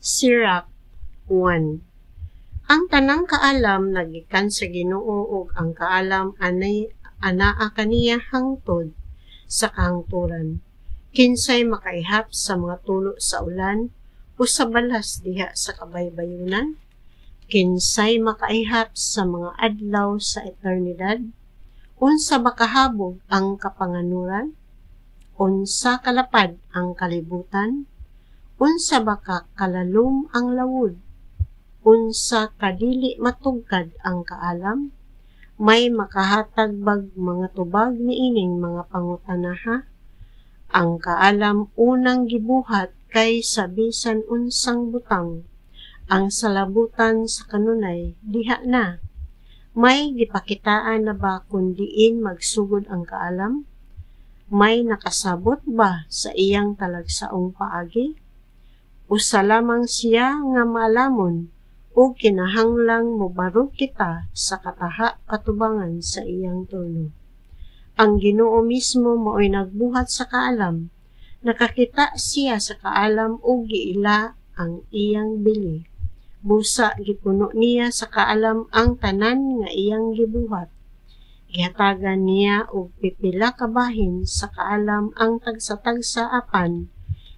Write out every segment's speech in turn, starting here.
Sirach 1. Ang tanang kaalam nagikan sa Ginoo ug ang kaalam anaa kaniya hangtod sa kahangturan. Kinsay makaihap sa mga tulo sa ulan o sa balas diha sa kabaybayunan? Kinsay makaihap sa mga adlaw sa eternidad? Unsa makahabog ang kapanganuran? Unsa kalapad ang kalibutan? Unsa baka kalalom ang lawod? Unsa kadili matugkad ang kaalam? May makahatag bag mga tubag niining mga pangutanaha? Ang kaalam unang gibuhat kay sa bisan unsang butang. Ang salabutan sa kanunay diha na. May gipakitaan na ba kun diin magsugod ang kaalam? May nakasabot ba sa iyang talagsaong paagi? Usa lamang siya nga maalamon o kinahanglang mobarog kita sa kataha katubangan sa iyang trono. Ang Ginoo mismo mao'y nagbuhat sa kaalam, nakakita siya sa kaalam o giila ang iyang bili. Busa gipuno niya sa kaalam ang tanan nga iyang gibuhat. Gihatagan niya og pipila ka bahin sa kaalam ang tagsa-tagsa apan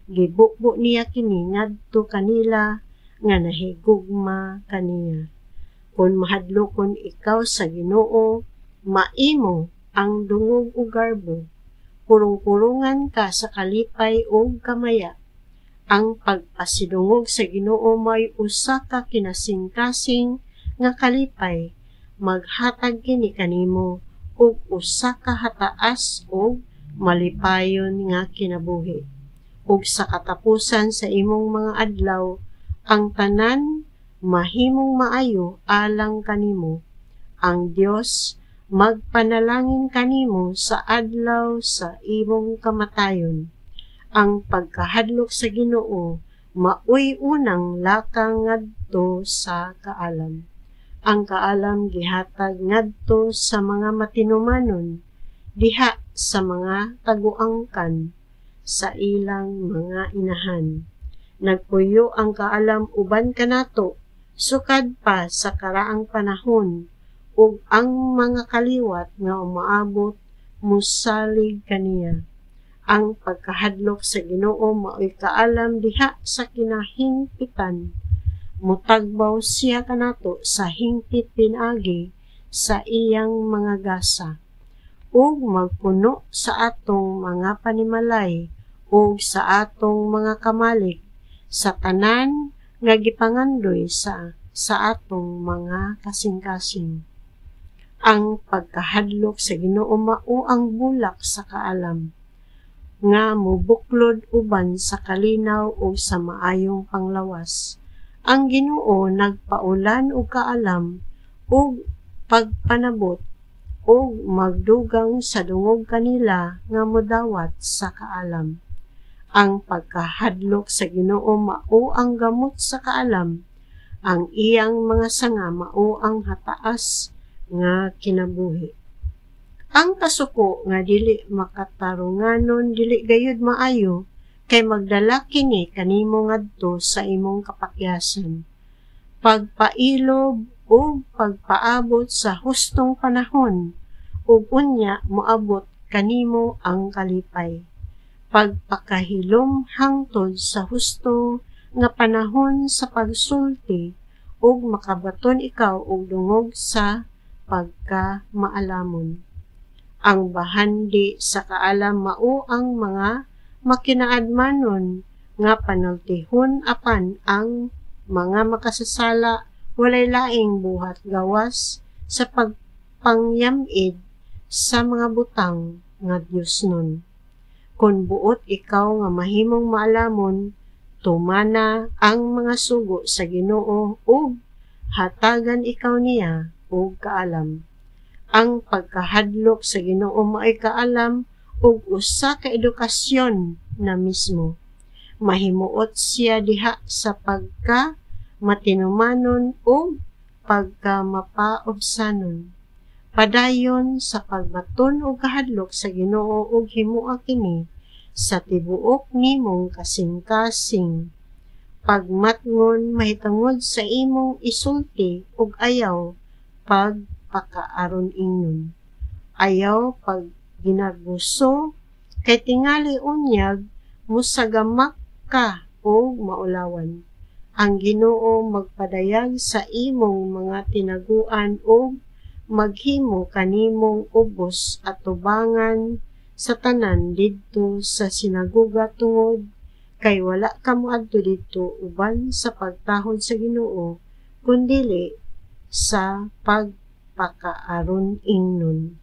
gibukbo niya kini ngadto kanila nga nahigugma kaniya. Kung mahadlokon ikaw sa Ginoo, maimo ang dungog ug garbo. Purong-purungan ka sa kalipay ug kamaya. Ang pagpasidungog sa Ginoo may usa ka kinasing-kasing nga kalipay. Maghatag kini kanimo ug usa ka hataas ug malipayon nga kinabuhi. Ug sa katapusan sa imong mga adlaw, ang tanan mahimong maayo alang kanimo. Ang Dios magpanalangin kanimo sa adlaw sa imong kamatayon. Ang pagkahadlok sa Ginoo maoy unang lakang ngadto sa kaalam. Ang kaalam gihatag ngadto sa mga matinumanon, diha sa mga taguangkan sa ilang mga inahan. Nagpuyo ang kaalam uban kanato, sukad pa sa karaang panahon, ug ang mga kaliwat nga umaabot musalig kaniya. Ang pagkahadlok sa Ginoo mao'y kaalam diha sa kinahingpitan. Mutagbaw siya kanato sa hingpit pinaagi sa iyang mga gasa, ug magpuno sa atong mga panimalay ug sa atong mga kamalig sa tanan nga gipangandoy sa atong mga kasing-kasing. Ang pagkahadlok sa Ginoo mao ang bulak sa kaalam nga mubuklod uban sa kalinaw ug sa maayong panglawas. Ang Ginoo nagpaulan og kaalam ug pagpanabot ug magdugang sa dungog kanila nga modawat sa kaalam. Ang pagkahadlok sa Ginoo mao ang gamot sa kaalam. Ang iyang mga sanga mao ang hataas nga kinabuhi. Ang kasuko nga dili makatarunganon dili gayud maayo kay magdala kini kanimo ngadto sa imong kapakyasan. Pagpailob o pagpaabot sa hustong panahon ug unya moabot kanimo ang kalipay. Pagpakahilom hangtod sa husto nga panahon sa pagsulti ug makabaton ikaw og dungog sa pagkamaalamon. Ang bahandi sa kaalam mao ang mga makinaadmanon nga panultihon apan ang mga makasasala walay laing buhat gawas sa pagpangyamid sa mga butang nga Diosnon. Kung buot ikaw nga mahimong maalamon, tumana ang mga sugo sa Ginoo ug hatagan ikaw niya og kaalam. Ang pagkahadlok sa Ginoo mao'y kaalam ug usa ka edukasyon na mismo. Mahimuot siya diha sa pagka matinumanon ug pagka mapaobsanon. Padayon sa pagbaton og kahadlok sa Ginoo ug himua kini sa tibuok nimong kasing-kasing. pagmatngon mahitungod sa imong isulti ug ayaw pagpakaaron ingnon. Ayaw pag ginarguso kay tingali unyag musagamak ka o maulawan. Ang Ginoo magpadayag sa imong mga tinaguan o maghimo kanimong ubos at tubangan sa tanan didto sa sinaguga tungod kay wala ka moadto didto uban sa pagtahod sa Ginoo kundili sa pagpakaaron ingnon.